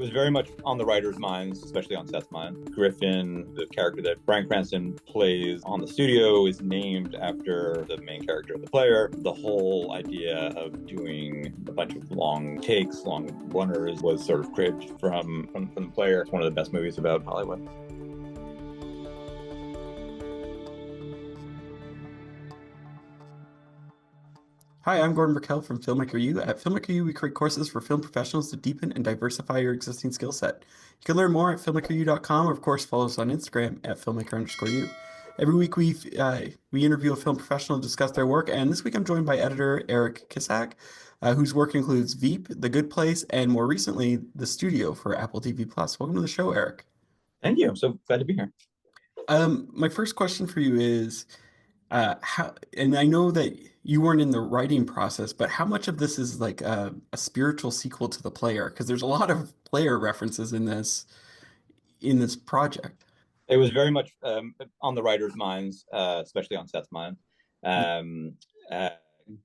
was very much on the writers' minds, especially on Seth's mind. Griffin, the character that Bryan Cranston plays on the studio, is named after the main character of the player. The whole idea of doing a bunch of long takes, long runners, was sort of cribbed from the player. It's one of the best movies about Hollywood. Hi, I'm Gordon Burkell from Filmmaker U. At Filmmaker U, we create courses for film professionals to deepen and diversify your existing skill set. You can learn more at filmmakeru.com, or of course follow us on Instagram at filmmaker_u. Every week we interview a film professional to discuss their work, and this week I'm joined by editor Eric Kissack, whose work includes Veep, The Good Place, and more recently, The Studio for Apple TV+. Welcome to the show, Eric. Thank you. I'm so glad to be here. My first question for you is, and I know that you weren't in the writing process, but how much of this is like a spiritual sequel to the player? Because there's a lot of player references in this project. It was very much on the writers' minds, especially on Seth's mind.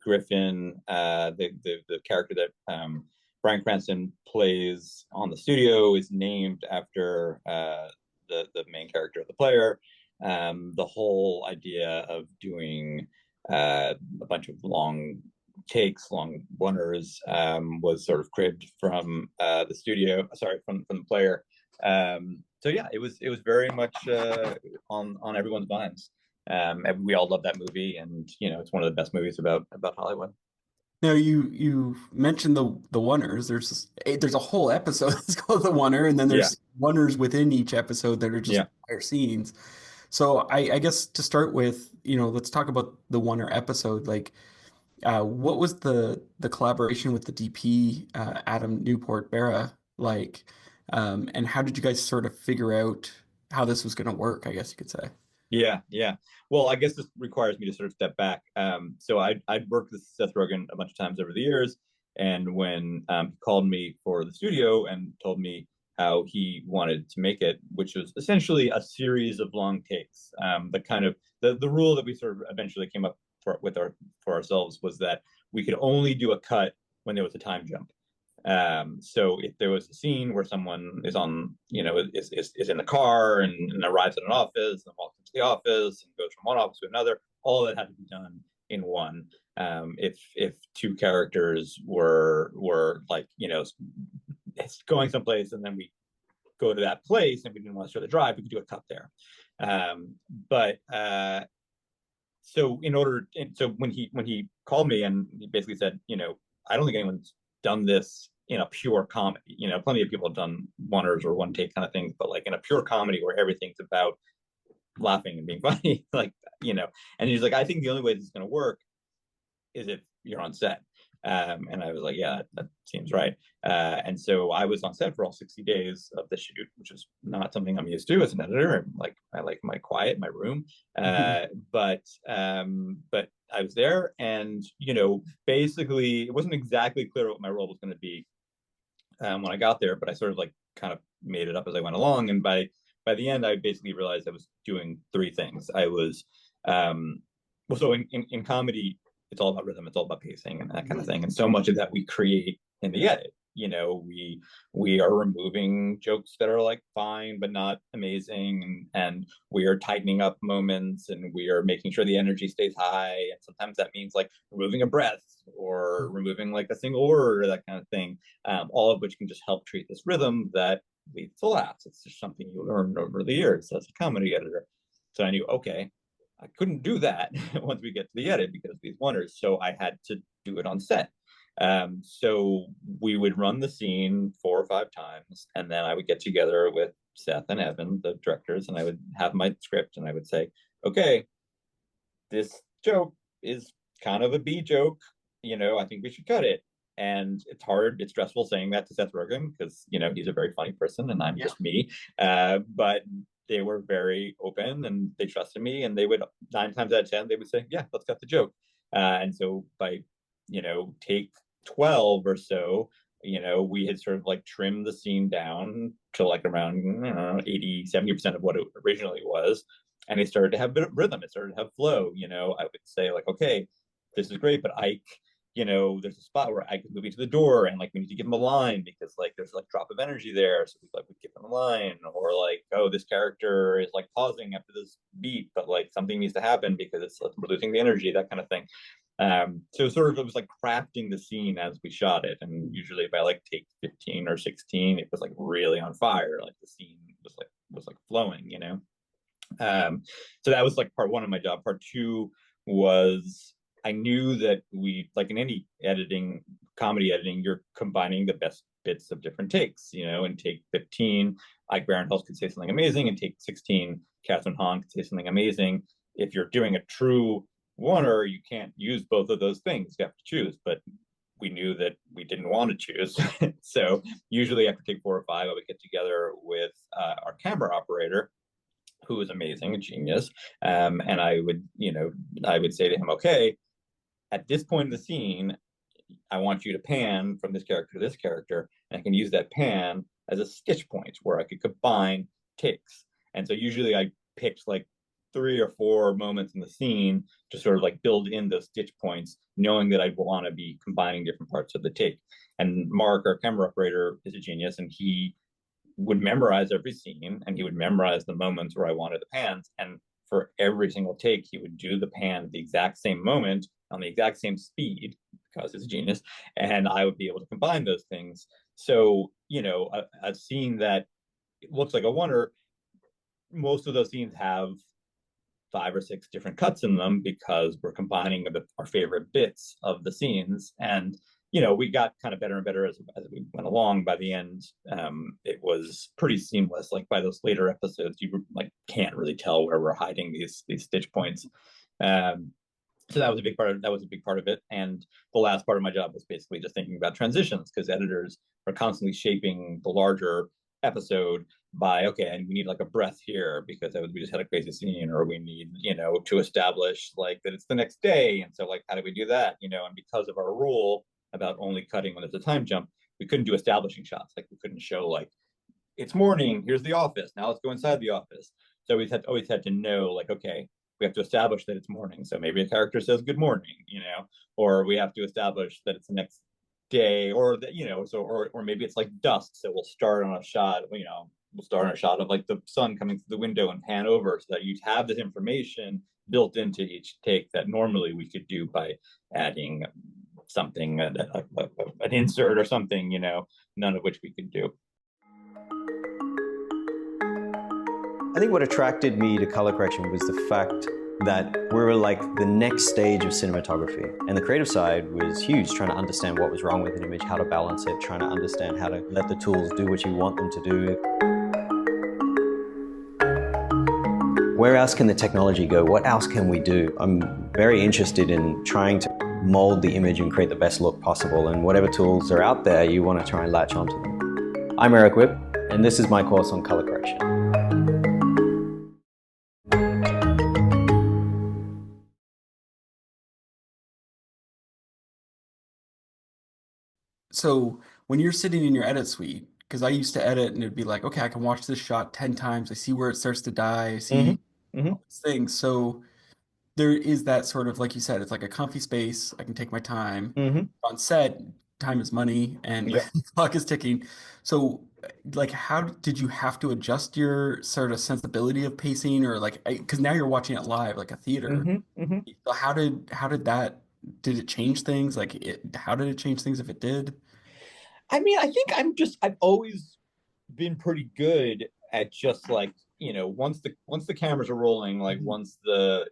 Griffin, the character that Bryan Cranston plays on the studio, is named after the main character of the player. The whole idea of doing a bunch of long takes, long runners, was sort of cribbed from the studio. Sorry, from the player. So yeah, it was very much on everyone's minds. And we all love that movie, and it's one of the best movies about Hollywood. Now you mentioned the oneers. There's a whole episode that's called The Oneer, and then there's oneers within each episode that are just entire scenes. So I guess to start with, let's talk about the Oneer episode. Like, what was the collaboration with the DP, Adam Newport Barra, like, and how did you guys sort of figure out how this was going to work, I guess you could say? Yeah. Well, I guess this requires me to sort of step back. So I'd worked with Seth Rogen a bunch of times over the years, and when he called me for the studio and told me how he wanted to make it, which was essentially a series of long takes. The kind of the rule that we sort of eventually came up for ourselves was that we could only do a cut when there was a time jump. So if there was a scene where someone is on, is in the car and arrives at an office and walks into the office and goes from one office to another, all that had to be done in one. If two characters were like, going someplace and then we go to that place and we didn't want to start the drive, we could do a cut there. So when he called me and he basically said, I don't think anyone's done this in a pure comedy. Plenty of people have done oneers or one take kind of things, but like in a pure comedy where everything's about laughing and being funny, and he's like, I think the only way this is going to work is if you're on set. And I was like, yeah, that seems right. And so I was on set for all 60 days of the shoot, which is not something I'm used to as an editor. I like my quiet, my room. But I was there, and basically it wasn't exactly clear what my role was going to be when I got there, but I sort of kind of made it up as I went along. And by the end, I basically realized I was doing three things. I was so in comedy, it's all about rhythm, it's all about pacing and that kind of thing. And so much of that we create in the edit. We are removing jokes that are like fine but not amazing, and we are tightening up moments, and we are making sure the energy stays high. And sometimes that means like removing a breath or removing like a single word or that kind of thing. All of which can just help treat this rhythm that leads to laughs. It's just something you learn over the years as a comedy editor. So I knew, okay, I couldn't do that once we get to the edit because of these oneers. So I had to do it on set. So we would run the scene 4 or 5 times, and then I would get together with Seth and Evan, the directors, and I would have my script, and I would say, okay, this joke is kind of a B joke. I think we should cut it. And it's hard, it's stressful saying that to Seth Rogen because, he's a very funny person and I'm just me. But they were very open and they trusted me, and they would 9 times out of 10 they would say, yeah, let's cut the joke. And so by take 12 or so, we had sort of like trimmed the scene down to like around 80-70% of what it originally was, and it started to have a bit of rhythm, it started to have flow. I would say like, okay, this is great, but Ike there's a spot where I could move you to the door and like we need to give him a line because like there's like drop of energy there. So we give him a line, or like, oh, this character is like pausing after this beat, but like something needs to happen because it's like, we're losing the energy, that kind of thing. So sort of it was like crafting the scene as we shot it. And usually by like take 15 or 16, it was like really on fire. Like the scene was like flowing. So that was like part one of my job. Part two was I knew that we, like in any editing, comedy editing, you're combining the best bits of different takes, and take 15, Ike Barinholtz could say something amazing, and take 16, Catherine Hahn could say something amazing. If you're doing a true oneer, you can't use both of those things. You have to choose, but we knew that we didn't want to choose. So usually after take 4 or 5, I would get together with our camera operator, who was amazing, a genius. And I would say to him, okay, at this point in the scene, I want you to pan from this character to this character, and I can use that pan as a stitch point where I could combine takes. And so usually I picked like 3 or 4 moments in the scene to sort of like build in those stitch points, knowing that I'd want to be combining different parts of the take. And Mark, our camera operator, is a genius, and he would memorize every scene, and he would memorize the moments where I wanted the pans. And for every single take, he would do the pan at the exact same moment on the exact same speed because he's a genius, and I would be able to combine those things. So, a scene that looks like a oneer, most of those scenes have 5 or 6 different cuts in them because we're combining our favorite bits of the scenes. And we got kind of better and better as we went along. By the end, it was pretty seamless. Like by those later episodes, you like can't really tell where we're hiding these stitch points. So that was a big part of it. And the last part of my job was basically just thinking about transitions, because editors are constantly shaping the larger episode by, okay, and we need like a breath here because we just had a crazy scene, or we need, to establish like that it's the next day. And so like, how do we do that? And because of our rule about only cutting when it's a time jump, we couldn't do establishing shots. Like we couldn't show like, it's morning, here's the office, now let's go inside the office. So we always had to know like, okay, we have to establish that it's morning. So maybe a character says good morning, or we have to establish that it's the next day, or that, or maybe it's like dusk. So we'll start on a shot, of like the sun coming through the window and pan over, so that you'd have this information built into each take that normally we could do by adding something, an insert or something, none of which we could do. I think what attracted me to color correction was the fact that we were like the next stage of cinematography. And the creative side was huge, trying to understand what was wrong with an image, how to balance it, trying to understand how to let the tools do what you want them to do. Where else can the technology go? What else can we do? I'm very interested in trying to mold the image and create the best look possible. And whatever tools are out there, you want to try and latch onto them. I'm Eric Whipp, and this is my course on color correction. So when you're sitting in your edit suite, because I used to edit and it'd be like, okay, I can watch this shot 10 times. I see where it starts to die. I see all these things. So there is that sort of, like you said, it's like a comfy space. I can take my time. On set, time is money and Yep. the clock is ticking. So like, how did you have to adjust your sort of sensibility of pacing, or like, because now you're watching it live, like a theater. So did it change things? Like how did it change things if it did? I mean, I think I've always been pretty good at just like, once the cameras are rolling, like once the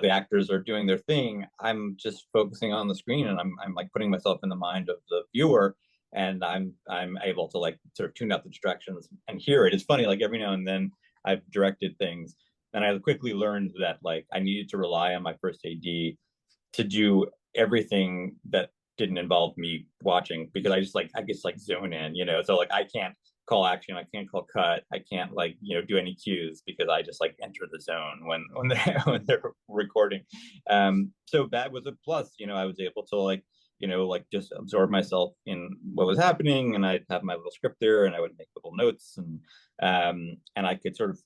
actors are doing their thing, I'm just focusing on the screen, and I'm like putting myself in the mind of the viewer, and I'm able to like sort of tune out the distractions and hear it. It's funny, like every now and then I've directed things, and I quickly learned that like I needed to rely on my first AD to do everything that didn't involve me watching, because I just like zone in, so like I can't call action, I can't call cut, I can't like do any cues, because I just like enter the zone when they're recording. So that was a plus. I was able to like like just absorb myself in what was happening, and I'd have my little script there, and I would make little notes, and I could sort of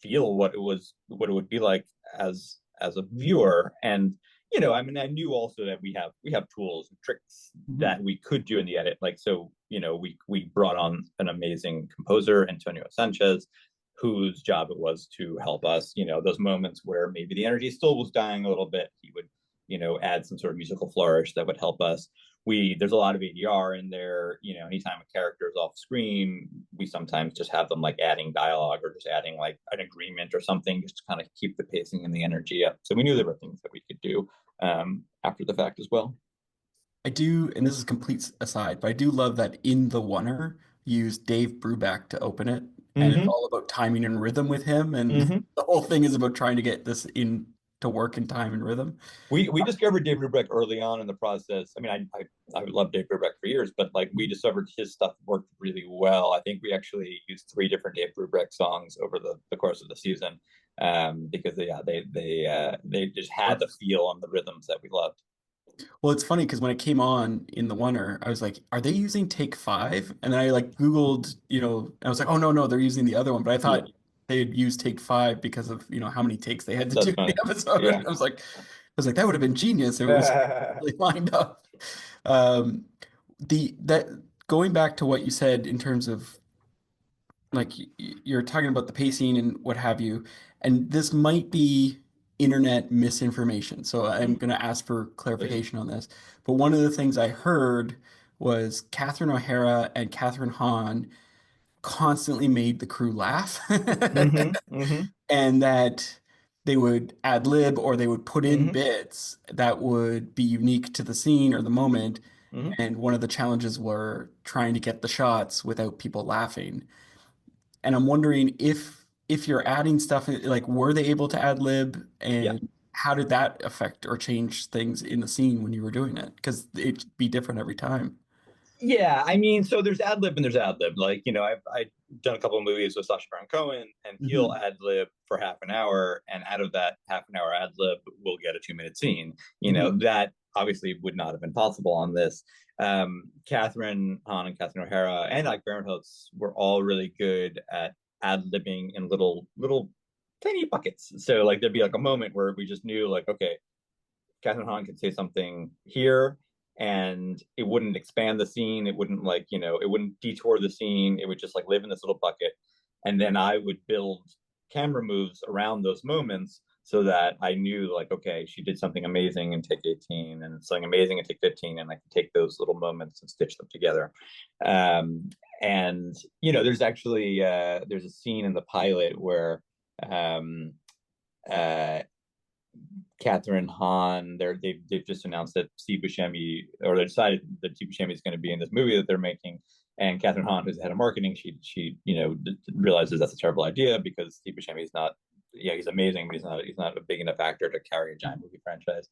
feel what it would be like as a viewer. And you know, I mean, I knew also that we have tools and tricks that we could do in the edit. Like, so, you know, we brought on an amazing composer, Antonio Sanchez, whose job it was to help us, you know, those moments where maybe the energy still was dying a little bit. He would, you know, add some sort of musical flourish that would help us. There's a lot of ADR in there. You know, anytime a character is off screen, we sometimes just have them like adding dialogue or just adding like an agreement or something, just to kind of keep the pacing and the energy up. So we knew there were things that we could do after the fact as well. I do, and this is a complete aside, but I do love that in the oneer, you use Dave Brubeck to open it, and it's all about timing and rhythm with him, and the whole thing is about trying to get this in to work in time and rhythm. We discovered Dave Brubeck early on in the process. I mean, I loved Dave Brubeck for years, but like we discovered his stuff worked really well. I think we actually used 3 different Dave Brubeck songs over the course of the season, because they just had the feel and the rhythms that we loved. Well, it's funny because when it came on in the oneer, I was like, "Are they using take 5?" And then I like Googled, you know, and I was like, "Oh no, they're using the other one." But I thought they'd use take 5 because of, you know, how many takes they had to do in the episode. Yeah. I was like, that would have been genius if it was really lined up. That going back to what you said in terms of like you're talking about the pacing and what have you, and this might be internet misinformation. So I'm going to ask for clarification on this. But one of the things I heard was Catherine O'Hara and Catherine Hahn constantly made the crew laugh. And that they would ad lib or they would put in bits that would be unique to the scene or the moment. And one of the challenges were trying to get the shots without people laughing. And I'm wondering if you're adding stuff, like were they able to ad lib, and how did that affect or change things in the scene when you were doing it? Because it'd be different every time. Yeah, I mean, so there's ad lib and there's ad lib. Like, you know, I've done a couple of movies with Sacha Baron Cohen, and he'll ad lib for half an hour, and out of that half an hour ad lib, we'll get a 2-minute scene. You know, that obviously would not have been possible on this. Catherine Hahn and Catherine O'Hara and Ike Barinholtz were all really good at ad libbing in little tiny buckets. So like there'd be like a moment where we just knew like, okay, Catherine Hahn could say something here and it wouldn't expand the scene. It wouldn't like, you know, it wouldn't detour the scene. It would just like live in this little bucket. And then I would build camera moves around those moments so that I knew like, okay, she did something amazing in take 18 and something amazing in take 15. And I can take those little moments and stitch them together. And, you know, there's actually, there's a scene in the pilot where Catherine Hahn, they've just announced that Steve Buscemi, or they decided that Steve Buscemi is going to be in this movie that they're making. And Catherine Hahn, who's the head of marketing, she you know realizes that's a terrible idea because Steve Buscemi is not, yeah, he's amazing, but he's not a big enough actor to carry a giant movie franchise.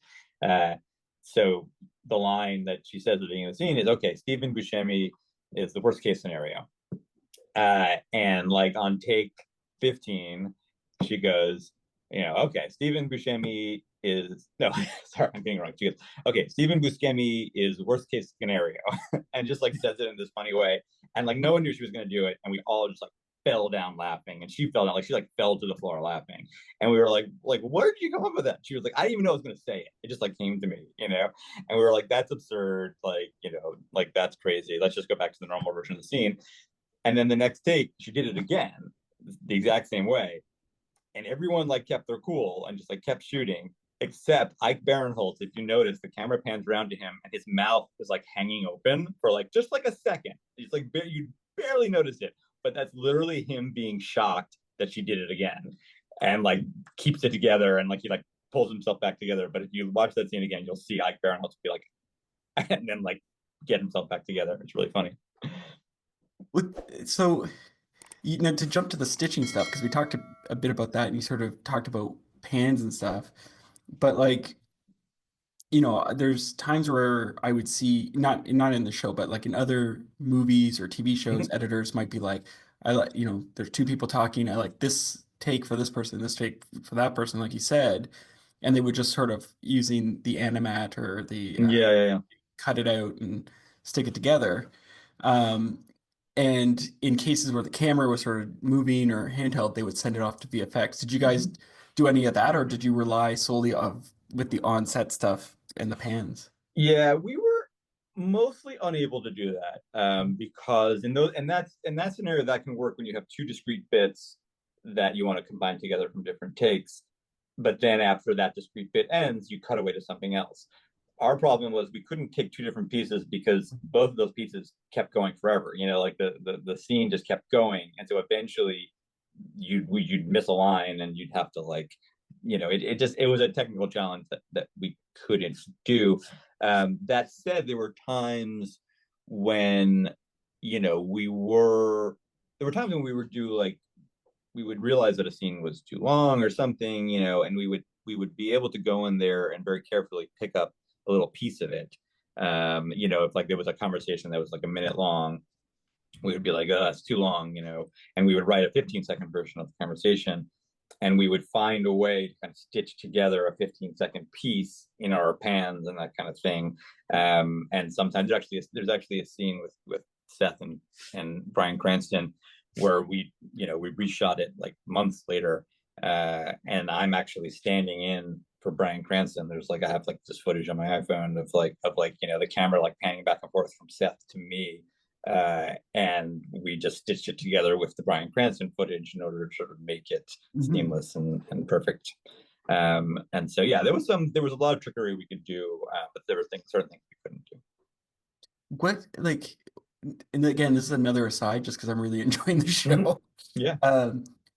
So the line that she says at the beginning of the scene is, "Okay, Stephen Buscemi is the worst case scenario," and like on take 15, she goes, you know, okay, Stephen Buscemi is, no, sorry, I'm getting it wrong. She goes, okay, Stephen Buscemi is worst case scenario, and just like says it in this funny way. And like no one knew she was going to do it. And we all just like fell down laughing. And she fell down, like she like fell to the floor laughing. And we were like, where did you come up with that? She was like, I didn't even know I was going to say it. It just like came to me, you know? And we were like, that's absurd. Like, you know, like that's crazy. Let's just go back to the normal version of the scene. And then the next take, she did it again, the exact same way. And everyone like kept their cool and just like kept shooting, except Ike Barinholtz. If you notice, the camera pans around to him and his mouth is like hanging open for like just like a second. He's like you barely notice it, but that's literally him being shocked that she did it again, and like keeps it together and like he like pulls himself back together. But if you watch that scene again, you'll see Ike Barinholtz be like, and then like get himself back together. It's really funny. So, you know, to jump to the stitching stuff, because we talked a bit about that and you sort of talked about pans and stuff, but like, you know, there's times where I would see, not in the show, but like in other movies or TV shows, editors might be like, I like, you know, there's 2 people talking, I like this take for this person, this take for that person, like you said, and they would just sort of using the animat or the cut it out and stick it together. And in cases where the camera was sort of moving or handheld, they would send it off to VFX. Did you guys do any of that, or did you rely solely with the on-set stuff and the pans. Yeah, we were mostly unable to do that because in that scenario that can work when you have two discrete bits that you want to combine together from different takes. But then after that discrete bit ends, you cut away to something else. Our problem was we couldn't take two different pieces because both of those pieces kept going forever. Like the scene just kept going, and so eventually you'd miss a line and you'd have to like, it was a technical challenge that we couldn't do. That said, there were times when there were times when we would do like we would realize that a scene was too long or something, and we would be able to go in there and very carefully pick up a little piece of it. If like there was a conversation that was like a minute long, we would be like, oh, that's too long, and we would write a 15-second version of the conversation, and we would find a way to kind of stitch together a 15-second piece in our pans and that kind of thing. And sometimes there's actually a scene with Seth and Bryan Cranston where we reshot it like months later, and I'm actually standing in for Bryan Cranston. I have like this footage on my iPhone of the camera like panning back and forth from Seth to me, and we just stitched it together with the Bryan Cranston footage in order to sort of make it seamless and perfect. And so yeah, there was a lot of trickery we could do, but there were certain things we couldn't do. What like, and again, this is another aside, just because I'm really enjoying the show. Yeah.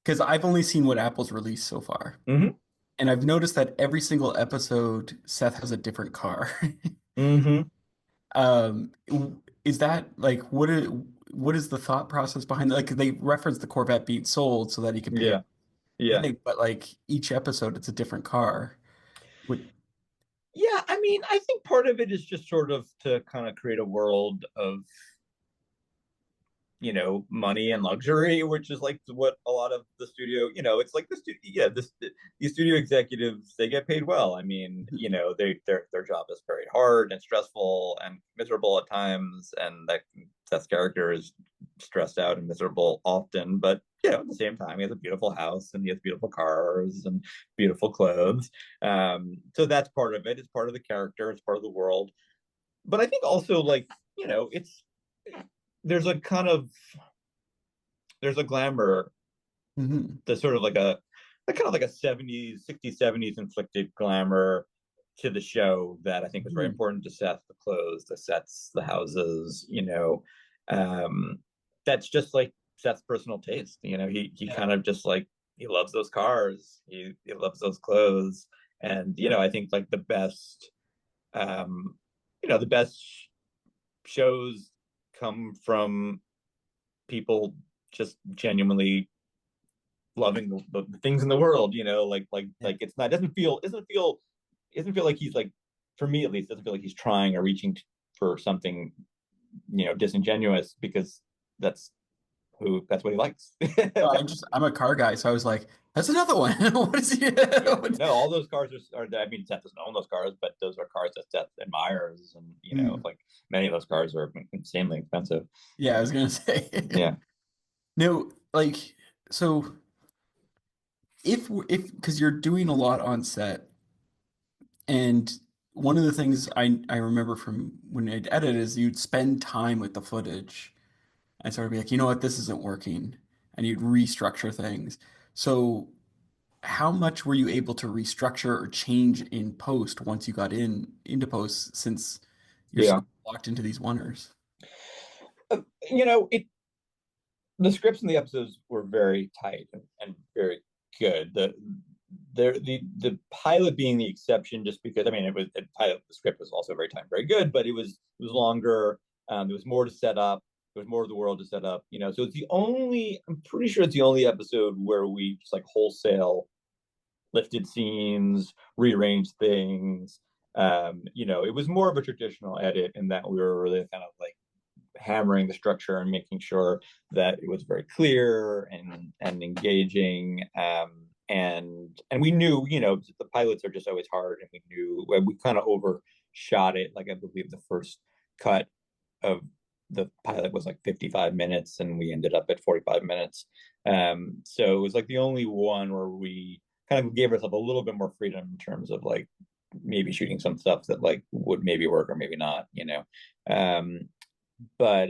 Because I've only seen what Apple's released so far, and I've noticed that every single episode, Seth has a different car. Is that like what is the thought process behind that? Like they reference the Corvette being sold so that he could pay. Yeah. But like each episode, it's a different car. Yeah, I mean, I think part of it is just sort of to kind of create a world of money and luxury, which is like what a lot of the studio, it's like the studio, these studio executives, they get paid well. I mean, their job is very hard and stressful and miserable at times, and Seth's character is stressed out and miserable often, but at the same time, he has a beautiful house and he has beautiful cars and beautiful clothes. So that's part of it. It's part of the character. It's part of the world. But I think also like, there's a glamour, there's sort of like a kind of like a 60s 70s inflicted glamour to the show that I think was very important to Seth. The clothes, the sets, the houses, that's just like Seth's personal taste. He kind of just like, he loves those cars, he loves those clothes. And I think like the best shows come from people just genuinely loving the things in the world, like it's not, doesn't feel like he's like, for me at least, doesn't feel like he's trying or reaching for something disingenuous, because that's what he likes. I'm a car guy, so I was like, that's another one. What is he? No, all those cars are, I mean, Seth doesn't own those cars, but those are cars that Seth admires, and like many of those cars are insanely expensive. Yeah, I was gonna say. Yeah. No, like, so if because you're doing a lot on set, and one of the things I remember from when I'd edit is you'd spend time with the footage and sort of be like, you know what, this isn't working, and you'd restructure things. So how much were you able to restructure or change in post once you got into post, since you're so locked into these oneers? The scripts in the episodes were very tight and very good. The pilot being the exception, just because, I mean, the script was also very tight, very good, but it was longer. There was more to set up. There was more of the world to set up. So I'm pretty sure it's the only episode where we just like wholesale lifted scenes, rearranged things. It was more of a traditional edit in that we were really kind of like hammering the structure and making sure that it was very clear and engaging. And we knew, the pilots are just always hard, and we knew we kind of overshot it. Like, I believe the first cut of the pilot was like 55 minutes, and we ended up at 45 minutes. So it was like the only one where we kind of gave ourselves a little bit more freedom in terms of like maybe shooting some stuff that like would maybe work or maybe not, um but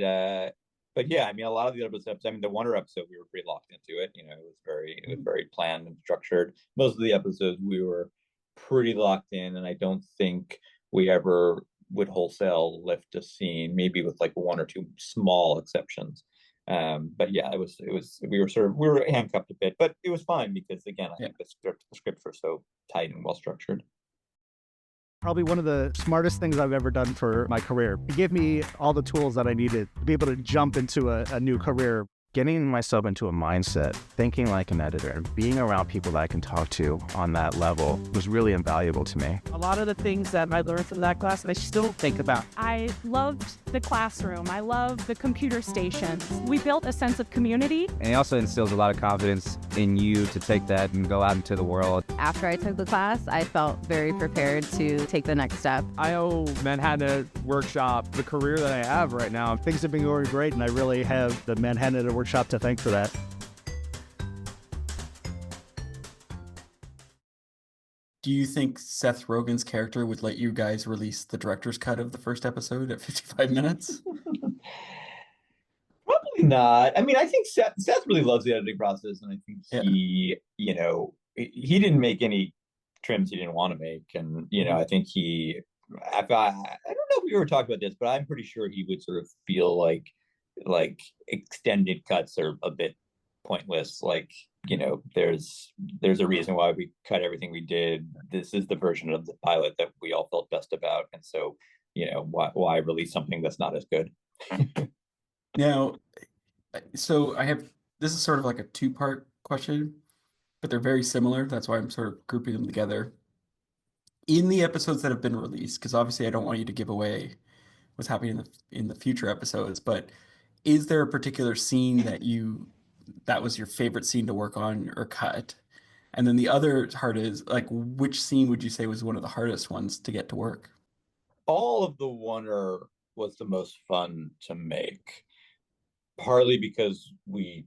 yeah, I mean, a lot of the other episodes, I mean, the Wonder episode, we were pretty locked into it. It was very planned and structured. Most of the episodes we were pretty locked in, and I don't think we ever would wholesale lift a scene, maybe with like one or two small exceptions. But yeah, we were handcuffed a bit, but it was fine because again, I think the scripts were so tight and well structured. Probably one of the smartest things I've ever done for my career. It gave me all the tools that I needed to be able to jump into a new career. Getting myself into a mindset, thinking like an editor, being around people that I can talk to on that level was really invaluable to me. A lot of the things that I learned from that class, I still think about. I loved the classroom. I loved the computer stations. We built a sense of community. And it also instills a lot of confidence in you to take that and go out into the world. After I took the class, I felt very prepared to take the next step. I owe Manhattan Workshop the career that I have right now. Things have been going great, and I really have the Manhattan Workshop to thank for that. Do you think Seth Rogen's character would let you guys release the director's cut of the first episode at 55 minutes? Probably not. I mean, I think Seth really loves the editing process, and I think he didn't make any trims he didn't want to make, and I think I don't know if we ever talked about this, but I'm pretty sure he would sort of feel like extended cuts are a bit pointless. Like, there's a reason why we cut everything we did. This is the version of the pilot that we all felt best about, and so why release something that's not as good? Now, so this is sort of like a two-part question, but they're very similar. That's why I'm sort of grouping them together. In the episodes that have been released, because obviously I don't want you to give away what's happening in the future episodes, but is there a particular scene that was your favorite scene to work on or cut? And then the other part is, like, which scene would you say was one of the hardest ones to get to work? All of the Wonder was the most fun to make, partly because we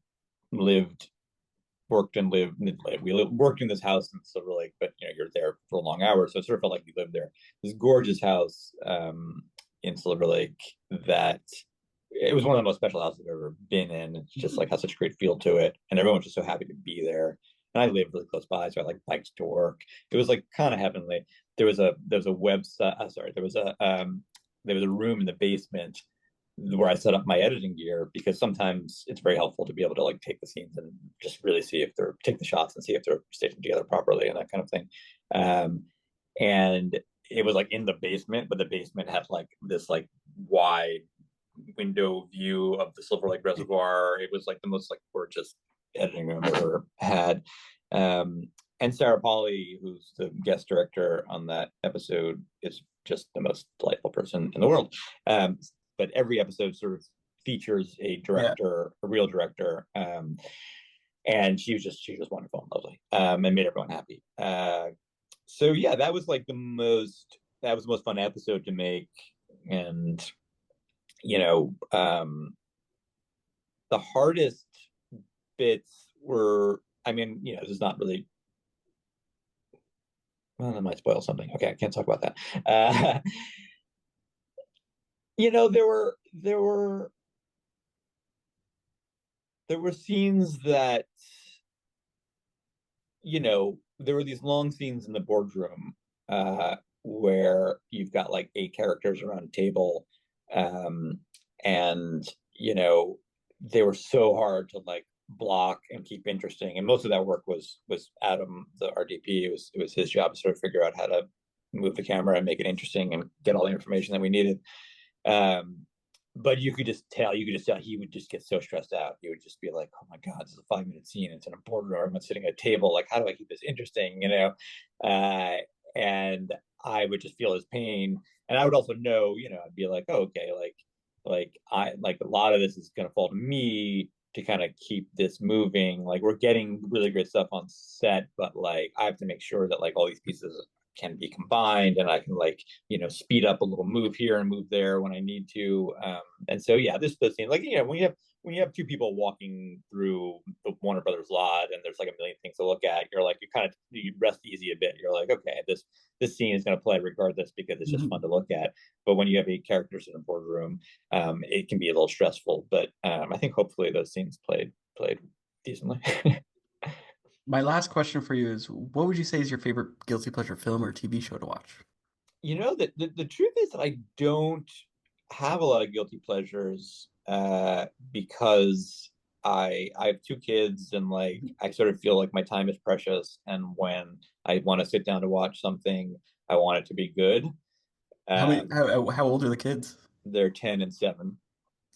worked in this house in Silver Lake, but you're there for long hours, so it sort of felt like you lived there. This gorgeous house in Silver Lake that it was one of the most special houses I've ever been in. It's just like has such a great feel to it, and everyone was just so happy to be there. And I lived really close by, so I like biked to work. It was like kind of heavenly. There was a website. There was a room in the basement where I set up my editing gear, because sometimes it's very helpful to be able to like take the scenes and just really see if take the shots and see if they're stitched together properly and that kind of thing. And it was like in the basement, but the basement had like this like wide window view of the Silver Lake Reservoir. It was like the most like gorgeous editing room I've ever had. And Sarah Polley, who's the guest director on that episode, is just the most delightful person in the world. But every episode sort of features a director, a real director, and she was just wonderful and lovely, and made everyone happy. So yeah, that was the most fun episode to make. And the hardest bits were, I mean, this is not really, well, that might spoil something. Okay, I can't talk about that. There were scenes that, there were these long scenes in the boardroom where you've got like 8 characters around a table, and they were so hard to like block and keep interesting. And most of that work was Adam, the RDP. It was his job to sort of figure out how to move the camera and make it interesting and get all the information that we needed. But you could just tell he would just get so stressed out. He would just be like, oh my God, this is a 5-minute scene. It's in a boardroom. I'm sitting at a table. Like, how do I keep this interesting? And I would just feel his pain. And I would also know, I'd be like, oh, okay, a lot of this is going to fall to me to kind of keep this moving. Like, we're getting really great stuff on set, but like, I have to make sure that like all these pieces can be combined, and I can like, you know, speed up a little move here and move there when I need to. And so yeah, this does seem like, you know, when you have two people walking through the Warner Brothers lot and there's like a million things to look at, you're like, you rest easy a bit. You're like, okay, this scene is going to play regardless because it's just fun to look at. But when you have 8 characters in a boardroom, it can be a little stressful. But I think hopefully those scenes played decently. My last question for you is, what would you say is your favorite guilty pleasure film or TV show to watch? You know, the truth is that I don't have a lot of guilty pleasures because I have 2 kids, and like I sort of feel like my time is precious, and when I want to sit down to watch something, I want it to be good. How old are the kids? They're 10 and 7.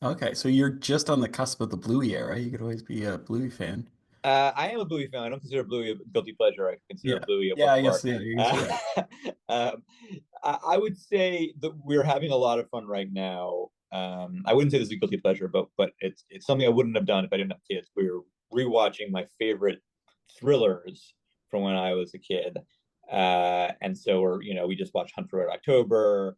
Okay, so you're just on the cusp of the Bluey era. You could always be a Bluey fan. I am a Bluey fan. I don't consider Bluey a guilty pleasure. I consider Bluey a I guess, I would say that we're having a lot of fun right now. I wouldn't say this is a guilty pleasure, but it's something I wouldn't have done if I didn't have kids. We're rewatching my favorite thrillers from when I was a kid. And so we just watched Hunt for Red October.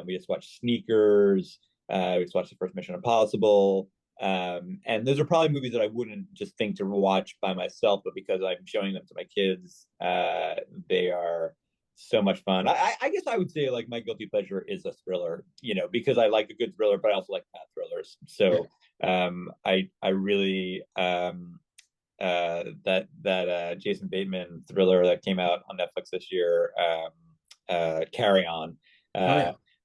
We just watched Sneakers. We just watched the first Mission Impossible. And those are probably movies that I wouldn't just think to watch by myself, but because I'm showing them to my kids, they are so much fun. I guess I would say like my guilty pleasure is a thriller, you know, because I like a good thriller, but I also like bad thrillers. So I really that Jason Bateman thriller that came out on Netflix this year, Carry On.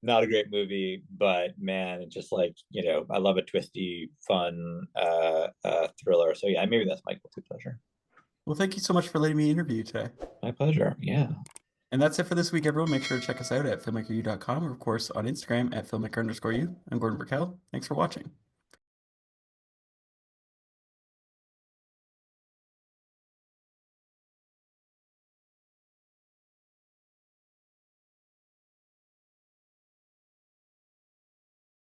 Not a great movie, but man, it's just like, you know, I love a twisty, fun thriller. So yeah, maybe that's my guilty pleasure. Well, thank you so much for letting me interview you today. My pleasure. Yeah. And that's it for this week, everyone. Make sure to check us out at filmmakeru.com or, of course, on Instagram at filmmaker_you. I'm Gordon Burkell. Thanks for watching.